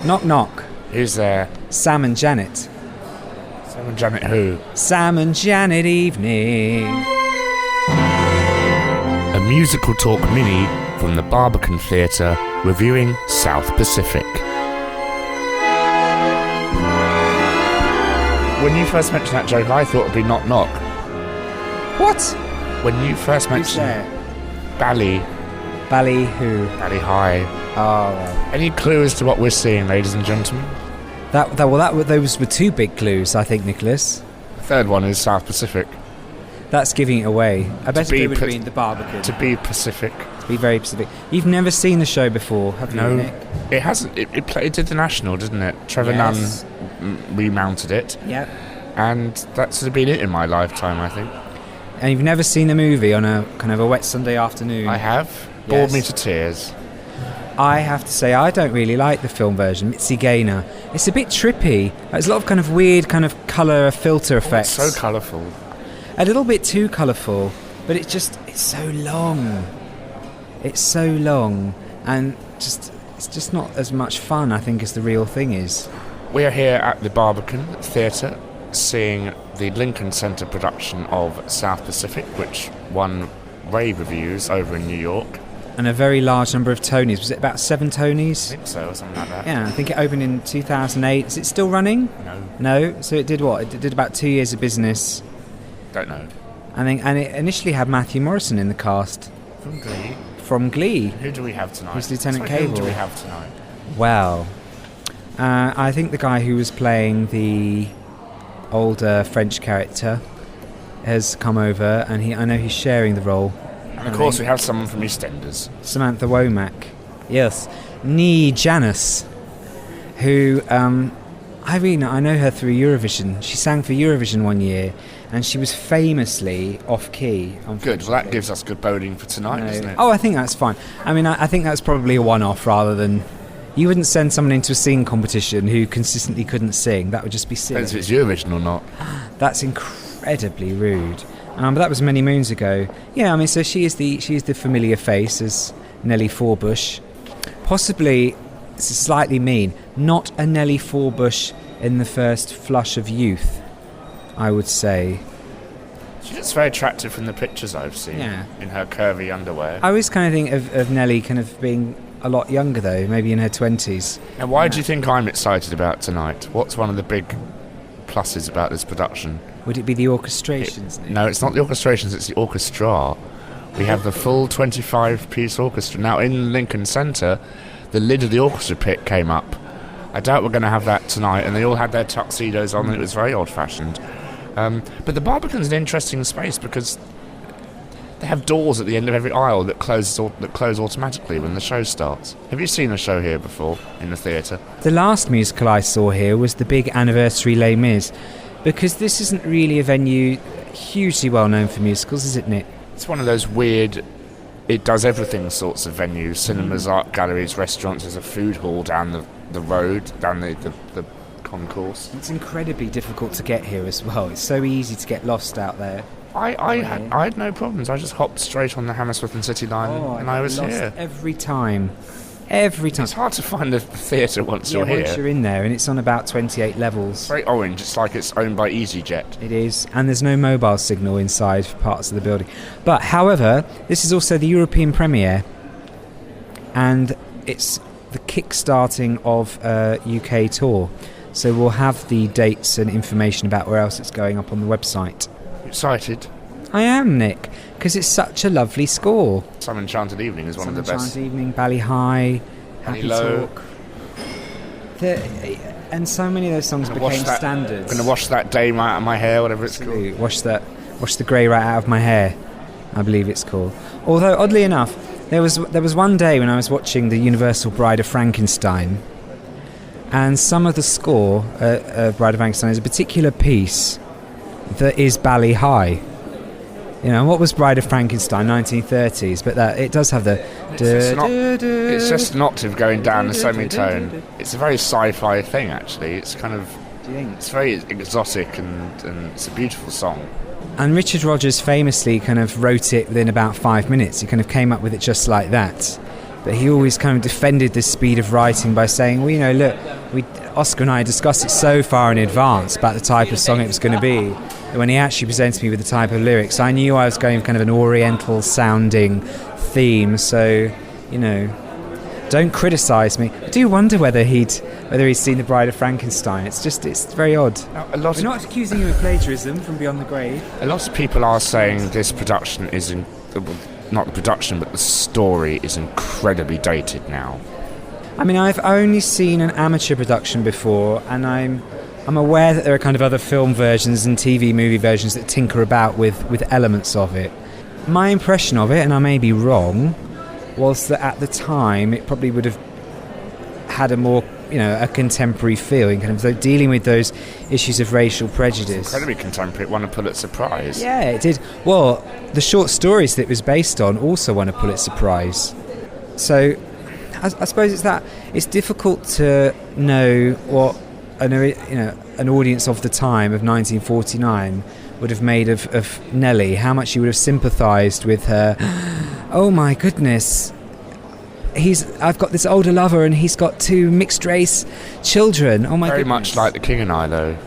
Knock knock. Who's there? Sam and Janet. Sam and Janet who? Sam and Janet evening. A musical talk mini from the Barbican Theatre reviewing South Pacific. When you first mentioned that joke, I thought it'd be knock knock. What? When you first mentioned Bally who? Bally High. Oh, right. Any clue as to what we're seeing, ladies and gentlemen? Those were two big clues, I think, Nicholas. The third one is South Pacific. That's giving it away. I bet it would have been the Barbican. To be Pacific. To be very Pacific. You've never seen the show before, have you, Nick? It hasn't. It did the National, didn't it? Trevor Nunn remounted it. Yep. And that's been it in my lifetime, I think. And you've never seen the movie on a kind of a wet Sunday afternoon? I have. Bored me to tears. I have to say, I don't really like the film version. Mitzi Gaynor. It's a bit trippy. There's a lot of kind of weird kind of colour filter effects. It's so colourful. A little bit too colourful, but it's so long. It's so long, and it's just not as much fun, I think, as the real thing is. We are here at the Barbican Theatre, seeing the Lincoln Center production of South Pacific, which won rave reviews over in New York. And a very large number of Tonys. Was it about 7 Tonys? I think so, or something like that. Yeah, I think it opened in 2008. Is it still running? No? So it did what? It did about 2 years of business. Don't know. And it initially had Matthew Morrison in the cast. From Glee. Who do we have tonight? Who's Lieutenant Cable? Who do we have tonight? Well, I think the guy who was playing the older French character has come over, and I know he's sharing the role. And of course we have someone from EastEnders. Samantha Womack. Yes. Nee Janis, who I know her through Eurovision. She sang for Eurovision one year, and she was famously off-key. Good, well that gives us good boding for tonight, doesn't it? Oh, I think that's fine. I mean, I think that's probably a one-off rather than... You wouldn't send someone into a singing competition who consistently couldn't sing. That would just be silly. Depends if it's Eurovision or not. That's incredibly rude. But that was many moons ago. Yeah, I mean, so she is the familiar face as Nellie Forbush. Possibly, this is slightly mean, not a Nellie Forbush in the first flush of youth, I would say. She looks very attractive from the pictures I've seen in her curvy underwear. I always kind of think of Nellie kind of being a lot younger, though, maybe in her 20s. Now, why do you think I'm excited about tonight? What's one of the big pluses about this production? Would it be the orchestrations? No, it's not the orchestrations, it's the orchestra. We have the full 25-piece orchestra. Now, in Lincoln Center, the lid of the orchestra pit came up. I doubt we're going to have that tonight, and they all had their tuxedos on, and it was very old-fashioned. But the Barbican's an interesting space because they have doors at the end of every aisle that close automatically when the show starts. Have you seen a show here before in the theatre? The last musical I saw here was the big anniversary Les Mis, because this isn't really a venue hugely well known for musicals, is it, Nick? It's one of those weird, it does everything sorts of venues. Cinemas, art galleries, restaurants. There's a food hall down the road, down the concourse. It's incredibly difficult to get here as well. It's so easy to get lost out there. I had no problems. I just hopped straight on the Hammersmith and City line and I was here. Every time. It's hard to find the theatre once you're here. Once you're in there, and it's on about 28 levels. It's very orange. It's like it's owned by EasyJet. It is, and there's no mobile signal inside for parts of the building. But, however, this is also the European premiere, and it's the kick-starting of a UK tour. So we'll have the dates and information about where else it's going up on the website. Excited? I am, Nick, because it's such a lovely score. Some Enchanted Evening is one of the best. Some Enchanted Evening, Bally High, Happy Low. Talk. And so many of those songs became standards. I'm going to wash that day out of my hair, whatever it's called. Wash the grey rat out of my hair, I believe it's called. Although, oddly enough, there was one day when I was watching the Universal Bride of Frankenstein, and some of the score, Bride of Frankenstein, is a particular piece that is Bally High. You know, what was Bride of Frankenstein, 1930s, but that it does have the... It's just an octave going down the semitone. It's a very sci-fi thing, actually. It's kind of... Do you think? It's very exotic and it's a beautiful song. And Richard Rodgers famously kind of wrote it within about 5 minutes. He kind of came up with it just like that. But he always kind of defended the speed of writing by saying, well, you know, look, Oscar and I discussed it so far in advance about the type of song it was going to be, that when he actually presented me with the type of lyrics, I knew I was going for kind of an oriental sounding theme. So, don't criticise me. I do wonder whether he'd seen The Bride of Frankenstein. It's very odd. We're not accusing him of plagiarism from Beyond the Grave. A lot of people are saying this production is not the production, but the story is incredibly dated now. I mean, I've only seen an amateur production before, and I'm aware that there are kind of other film versions and TV movie versions that tinker about with elements of it. My impression of it, and I may be wrong, was that at the time it probably would have had a more, a contemporary feeling, kind of dealing with those issues of racial prejudice. Incredibly contemporary. It won a Pulitzer Prize. Yeah, it did. Well, the short stories that it was based on also won a Pulitzer Prize. So I suppose it's difficult to know what an audience of the time of 1949 would have made of Nellie, how much you would have sympathised with her. Oh my goodness, I've got this older lover and he's got 2 mixed race children. Oh my goodness. Very much like The King and I, though.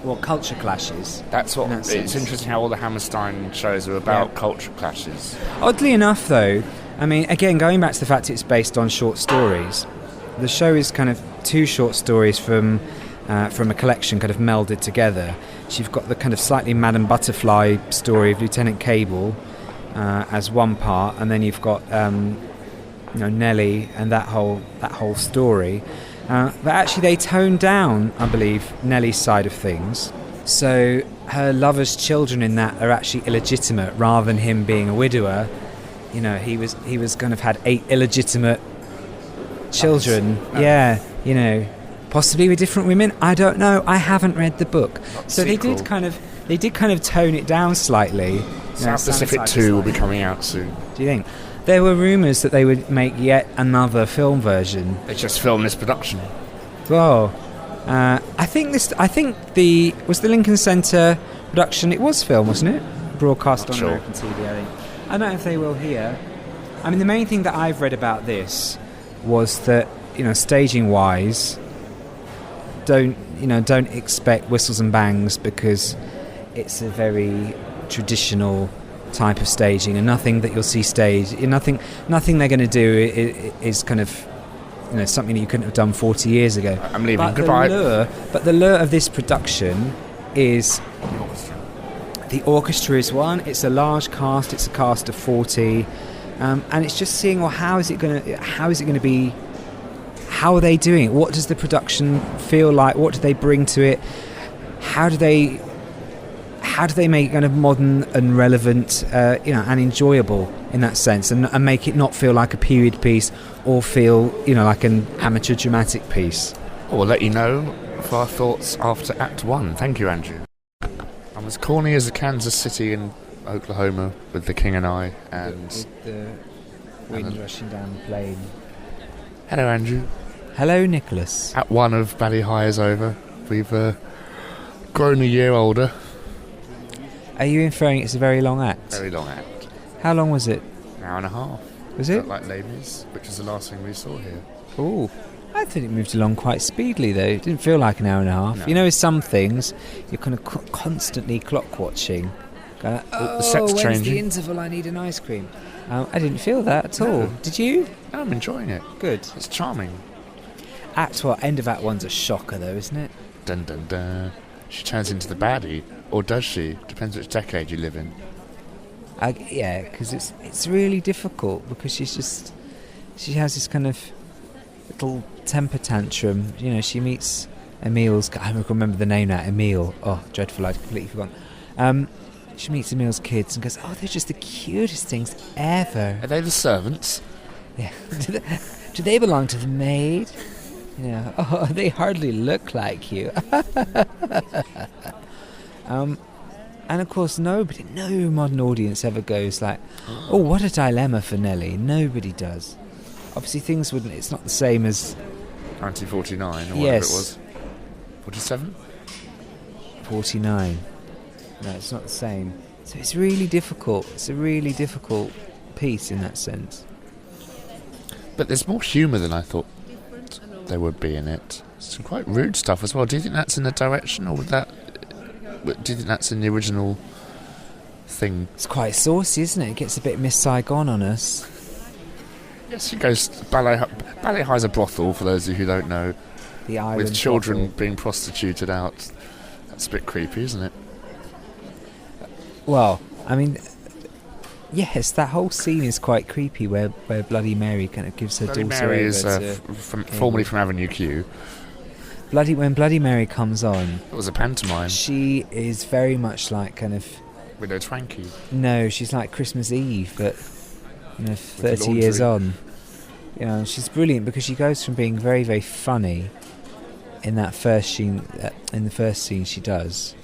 Well, culture clashes. That's what. It's interesting how all the Hammerstein shows are about culture clashes. Oddly enough, though, I mean, again, going back to the fact it's based on short stories, the show is kind of 2 short stories from a collection kind of melded together. So you've got the kind of slightly Madame Butterfly story of Lieutenant Cable as one part, and then you've got Nellie and that whole story. But actually they toned down, I believe, Nellie's side of things. So her lover's children in that are actually illegitimate, rather than him being a widower. He was kind of had 8 illegitimate children. Yeah, possibly with different women. I don't know. I haven't read the book. So they did kind of tone it down slightly. South Pacific 2 will be coming out soon. Do you think? There were rumours that they would make yet another film version. They just filmed this production. Well, I think was the Lincoln Center production. It was filmed, wasn't it? Broadcast on American TV. I think. I don't know if they will here. I mean, the main thing that I've read about this was that staging wise, don't expect whistles and bangs, because it's a very traditional type of staging, and nothing that you'll see staged, nothing they're going to do is kind of something that you couldn't have done 40 years ago. I'm leaving. But Goodbye. The lure of this production is the orchestra is one. It's a large cast. It's a cast of 40, and it's just seeing, well, how is it going to be? How are they doing it? What does the production feel like? What do they bring to it? How do they make it kind of modern and relevant, and enjoyable in that sense, and make it not feel like a period piece or feel, like an amateur dramatic piece? We'll let you know of our thoughts after Act 1. Thank you, Andrew. I'm as corny as a Kansas City in Oklahoma with The King and I, and the wind rushing down the plain. Hello, Andrew. Hello, Nicholas. Act 1 of Bally High is over. We've grown a year older. Are you inferring it's a very long act? Very long act. How long was it? An hour and a half. Was it? Like Les Mis, which is the last thing we saw here. Ooh. I thought it moved along quite speedily, though. It didn't feel like an hour and a half. No. With some things, you're kind of constantly clock watching. Going, the set's when's changing. The interval? I need an ice cream. I didn't feel that at all. Did you? No, I'm enjoying it. Good. It's charming. End of Act 1's a shocker, though, isn't it? Dun dun dun. She turns into the baddie, or does she? Depends which decade you live in. Yeah, because it's really difficult, because she has this kind of little temper tantrum. She meets Emile's. I remember the name now. Emile. Oh, dreadful! I'd completely forgotten. She meets Emile's kids and goes, "Oh, they're just the cutest things ever." Are they the servants? Yeah. Do they belong to the maid? Oh, they hardly look like you. And of course, no modern audience ever goes like, "Oh, what a dilemma for Nellie." Nobody does. Obviously, things wouldn't. It's not the same as 1949 or whatever it was. 47. 49. No, it's not the same. So it's really difficult. It's a really difficult piece in that sense. But there's more humour than I thought there would be in it. Some quite rude stuff as well. Do you think that's in the direction, or do you think that's in the original thing? It's quite saucy, isn't it? It gets a bit Miss Saigon on us. Yes, he goes... Ballet High's a brothel, for those of you who don't know. The island with children brothel. being prostituted out. That's a bit creepy, isn't it? Well, I mean... Yes, that whole scene is quite creepy, where Bloody Mary kind of gives her Bloody daughter Mary over is to formerly from Avenue Q. When Bloody Mary comes on... It was a pantomime. She is very much like kind of... Widow Twanky. No, she's like Christmas Eve, but 30 years on. She's brilliant because she goes from being very, very funny in that first scene, in the first scene she does,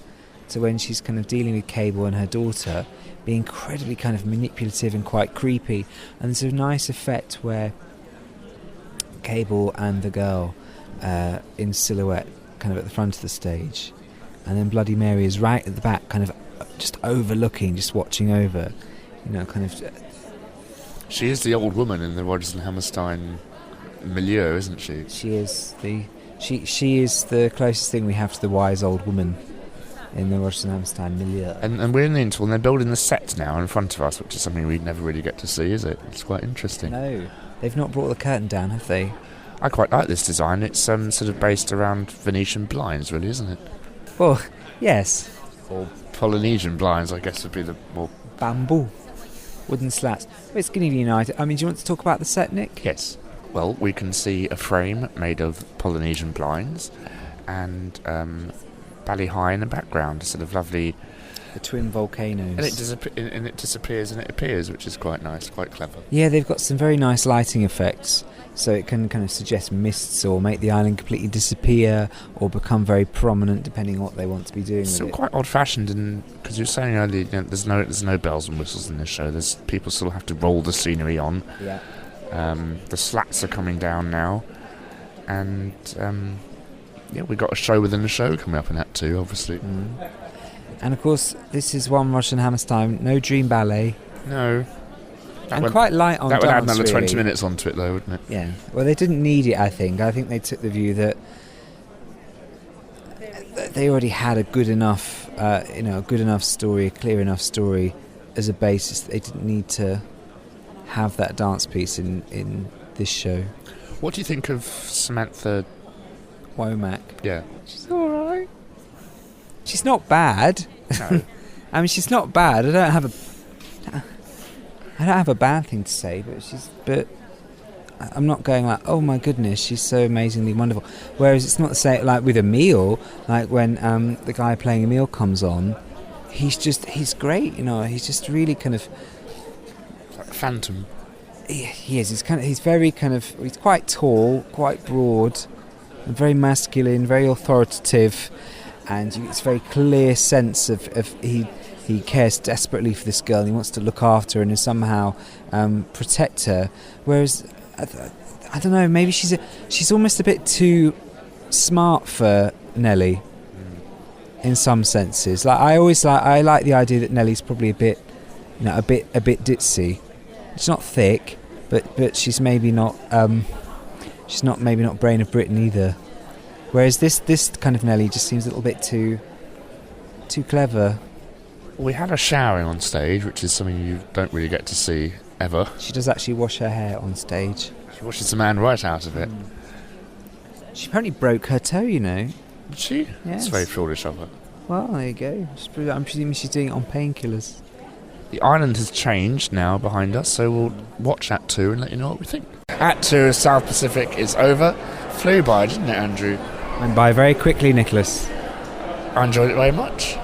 to when she's kind of dealing with Cable and her daughter, being incredibly kind of manipulative and quite creepy. And there's a nice effect where Cable and the girl in silhouette, kind of at the front of the stage, and then Bloody Mary is right at the back, kind of just overlooking, just watching over, kind of. She is the old woman in the Rodgers and Hammerstein milieu, isn't she? She is she is the closest thing we have to the wise old woman in the Rodgers and Hammerstein milieu. And we're in the interval, and they're building the set now in front of us, which is something we never really get to see, is it? It's quite interesting. No, they've not brought the curtain down, have they? I quite like this design. It's sort of based around Venetian blinds, really, isn't it? Well, yes. Or Polynesian blinds, I guess, would be the more... Bamboo. Wooden slats. Well, it's going to be united. I mean, do you want to talk about the set, Nick? Yes. Well, we can see a frame made of Polynesian blinds and Bali High in the background, a sort of lovely... The twin volcanoes. And it disappears and it appears, which is quite nice, quite clever. Yeah, they've got some very nice lighting effects, so it can kind of suggest mists or make the island completely disappear or become very prominent, depending on what they want to be doing. Still with it. quite old-fashioned, because you were saying earlier, there's no bells and whistles in this show. There's people still have to roll the scenery on. Yeah. The slats are coming down now, and we've got a show within a show coming up in Act 2, obviously. Mm. And of course, this is one Rodgers and Hammerstein, no dream ballet. No. Quite light on dance, that would add another 20 really. minutes onto it, though, wouldn't it? Yeah. Well, they didn't need it, I think. I think they took the view that they already had a good enough, story, a clear enough story as a basis. They didn't need to have that dance piece in this show. What do you think of Samantha Womack? Yeah. She's all right. She's not bad. No. I mean, she's not bad. I don't have a bad thing to say, but I'm not going like, oh my goodness, she's so amazingly wonderful. Whereas it's not the same like with Emile, like when the guy playing Emile comes on, he's great, he's just really kind of like a phantom. He is. He's quite tall, quite broad, and very masculine, very authoritative, and it's a very clear sense of he cares desperately for this girl and he wants to look after her and somehow protect her. Whereas I don't know, maybe she's almost a bit too smart for Nellie in some senses. Like I like the idea that Nellie's probably a bit ditzy. She's not thick, but she's maybe not Brain of Britain either. Whereas this kind of Nellie just seems a little bit too clever. We had her showering on stage, which is something you don't really get to see ever. She does actually wash her hair on stage. She washes the man right out of it. She apparently broke her toe, Did she? Yes. It's very foolish of her. Well, there you go. I'm presuming she's doing it on painkillers. The island has changed now behind us, so we'll watch Act 2 and let you know what we think. Act 2 of South Pacific is over. Flew by, didn't it, Andrew? Went by very quickly, Nicholas. I enjoyed it very much.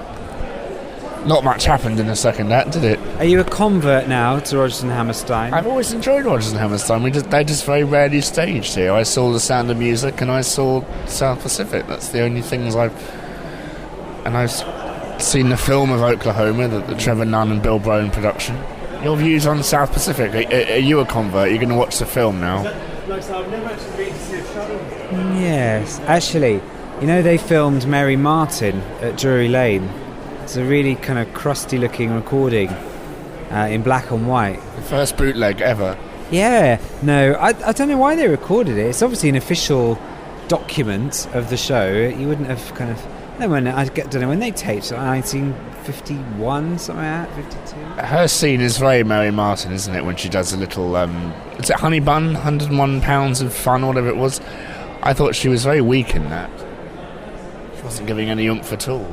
Not much happened in the second act, did it? Are you a convert now to Rodgers and Hammerstein? I've always enjoyed Rodgers and Hammerstein. They just very rarely staged here. I saw The Sound of Music and I saw South Pacific. That's the only things I've seen the film of Oklahoma, the Trevor Nunn and Bill Brown production. Your views on South Pacific? Are you a convert? You're going to watch the film now? I've never actually been to see a show. Yes, actually, they filmed Mary Martin at Drury Lane. It's a really kind of crusty-looking recording in black and white. The first bootleg ever. Yeah, no, I don't know why they recorded it. It's obviously an official document of the show, you wouldn't have kind of. Then I don't know when they taped it, 1951, something like that, 52. Her scene is very Mary Martin, isn't it? When she does a little, is it Honey Bun, 101 pounds of fun, or whatever it was. I thought she was very weak in that. She wasn't giving any oomph at all.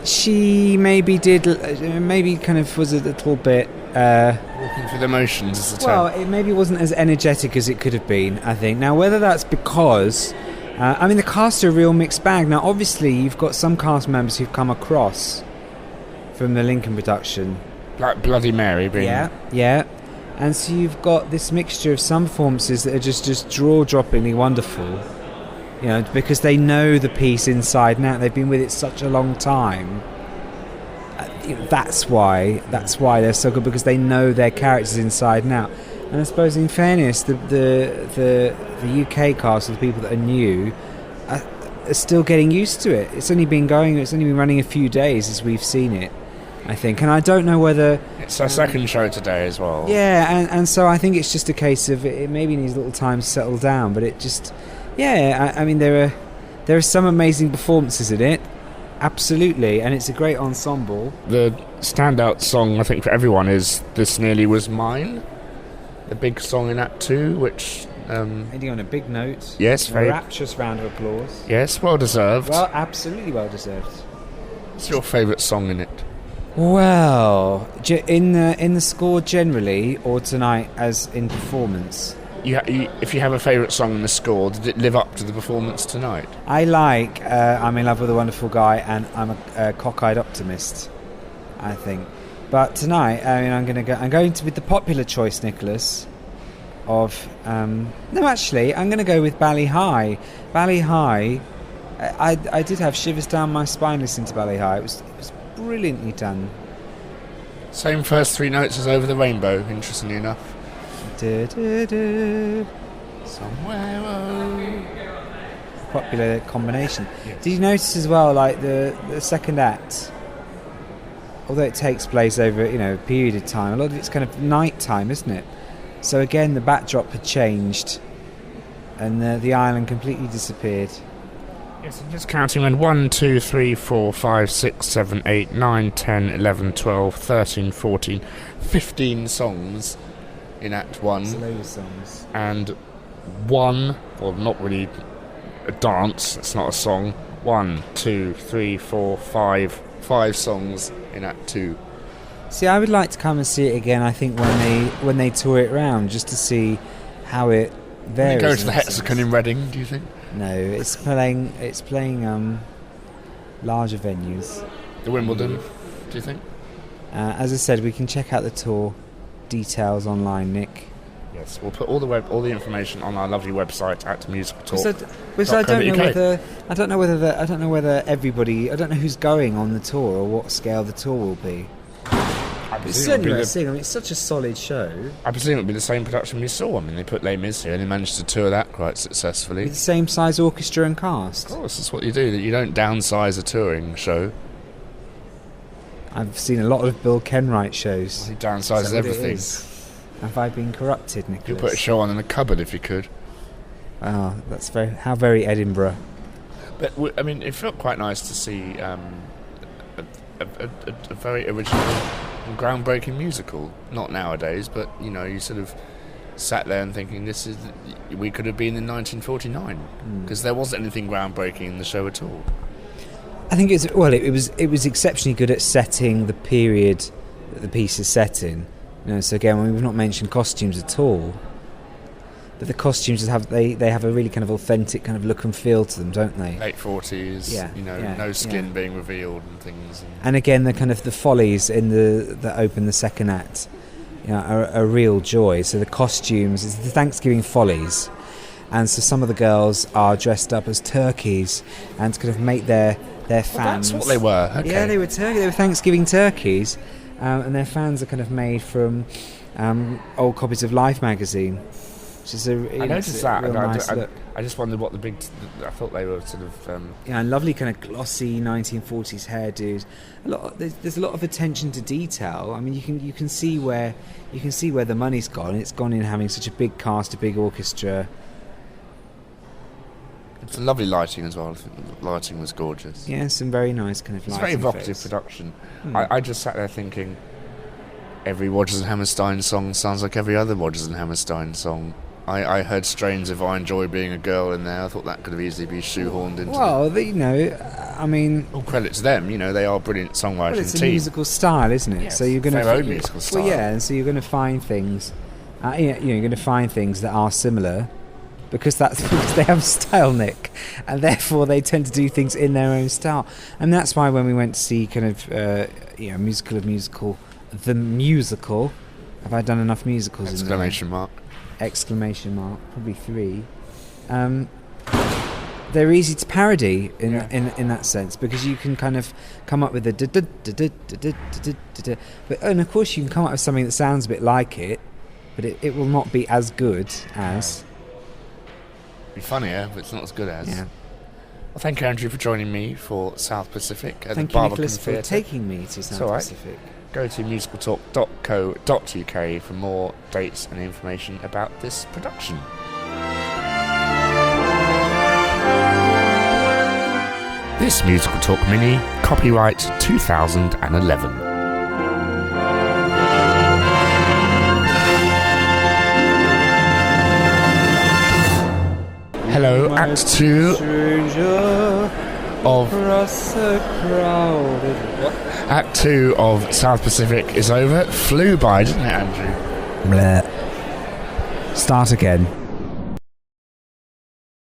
She maybe kind of was a little bit... walking through the motions is the term. Well, it maybe wasn't as energetic as it could have been, I think. Now, whether that's because... the cast are a real mixed bag. Now, obviously, you've got some cast members who've come across from the Lincoln production. Like Bloody Mary being... Yeah. And so you've got this mixture of some performances that are just jaw-droppingly wonderful. You know, because they know the piece inside and out. They've been with it such a long time. That's why they're so good, because they know their characters inside and out. And I suppose, in fairness, the UK cast, the people that are new, are still getting used to it. It's only been running a few days as we've seen it, I think. And I don't know whether... It's our second show today as well. Yeah, and so I think it's just a case of it maybe needs a little time to settle down, but it just... Yeah, I mean, there are some amazing performances in it, absolutely, and it's a great ensemble. The standout song, I think, for everyone is This Nearly Was Mine, the big song in Act 2, which... ending on a big note. Yes, very... A rapturous round of applause. Yes, well deserved. Well, absolutely well deserved. What's your favourite song in it? Well, in the score generally, or tonight as in performance? If you have a favourite song in the score, did it live up to the performance tonight? I like I'm in Love with a Wonderful Guy and I'm a Cockeyed Optimist, I think. But tonight, I mean, I'm going to with the popular choice, Nicholas. I'm going to go with Bally High. Bally High. I did have shivers down my spine listening to Bally High. It was brilliantly done. Same first three notes as Over the Rainbow, interestingly enough. Somewhere popular combination. Yes. Did you notice as well, like the second act, although it takes place over a period of time, a lot of it's kind of night time, isn't it? So again, the backdrop had changed and the island completely disappeared. Yes, I'm just counting when 1, 2, 3, 4, 5, 6, 7, 8, 9, 10, 11, 12, 13, 14, 15 songs in Act 1. It's a load of songs. And one, well, not really a dance, it's not a song. 1, 2, 3, 4, 5 songs in Act 2. See, I would like to come and see it again, I think, when they tour it round, just to see how it varies. Will it go to the Hexagon in Reading, do you think? No, it's playing larger venues. The Wimbledon, do you think? As I said, we can check out the tour details online, Nick. Yes, we'll put all the information on our lovely website at MusicalTalk. I don't know whether everybody. I don't know who's going on the tour or what scale the tour will be. It's certainly worth seeing. I mean, it's such a solid show. I presume it'll be the same production we saw. I mean, they put Les Mis here and they managed to tour that quite successfully. With the same size orchestra and cast. Of course, that's what you do. You don't downsize a touring show. I've seen a lot of Bill Kenwright shows. He downsizes everything. Have I been corrupted, Nicholas? You'd put a show on in a cupboard if you could. Oh, how very Edinburgh. But I mean, it felt quite nice to see a very original and groundbreaking musical. Not nowadays, but you sort of sat there and thinking, we could have been in 1949 because there wasn't anything groundbreaking in the show at all. I think it was exceptionally good at setting the period that the piece is set in. So again, we've not mentioned costumes at all, but the costumes have a really kind of authentic kind of look and feel to them, don't they? Late 40s, no skin being revealed and things. And again, the kind of the follies that open the second act, are a real joy. So the costumes, it's the Thanksgiving follies, and so some of the girls are dressed up as turkeys and to kind of make their fans. That's what they were. Okay. Yeah, they were Thanksgiving turkeys. And their fans are kind of made from old copies of Life magazine, which is I noticed that. Nice look. I just wondered what I thought they were sort of. And lovely kind of glossy 1940s hairdos. There's a lot of attention to detail. I mean, you can see where the money's gone. It's gone in having such a big cast, a big orchestra. It's lovely lighting as well. I think the lighting was gorgeous. Yeah, some very nice kind of It's a lighting very evocative effects. production. Mm. I just sat there thinking, every Rodgers and Hammerstein song sounds like every other Rodgers and Hammerstein song. I heard strains of I Enjoy Being a Girl in there. I thought that could have easily been shoehorned into Well, you know, I mean... all credit to them, you know, they are brilliant songwriting Well, it's a team. musical style, isn't it? Yes, so you're going their own musical style. Well, yeah, and so you're going to find things. You're going to find things that are similar, because that's because they have style, Nick, and therefore they tend to do things in their own style. And that's why when we went to see kind of Musical of Musical, the musical. Have I done enough musicals? Exclamation mark. Exclamation mark. Probably 3. They're easy to parody in that sense, because you can kind of come up with but and of course you can come up with something that sounds a bit like it, but it will not be as good as. Be funnier, but it's not as good as. Yeah. Well, thank you, Andrew, for joining me for South Pacific at Thank the you, Barbican Nicholas, for Theatre. taking me to South all right. Pacific. Go to musicaltalk.co.uk for more dates and information about this production. This Musical Talk Mini, copyright 2011. Hello, Act 2 of Act 2 of South Pacific is over. It flew by, didn't it, Andrew? Bleh. Start again.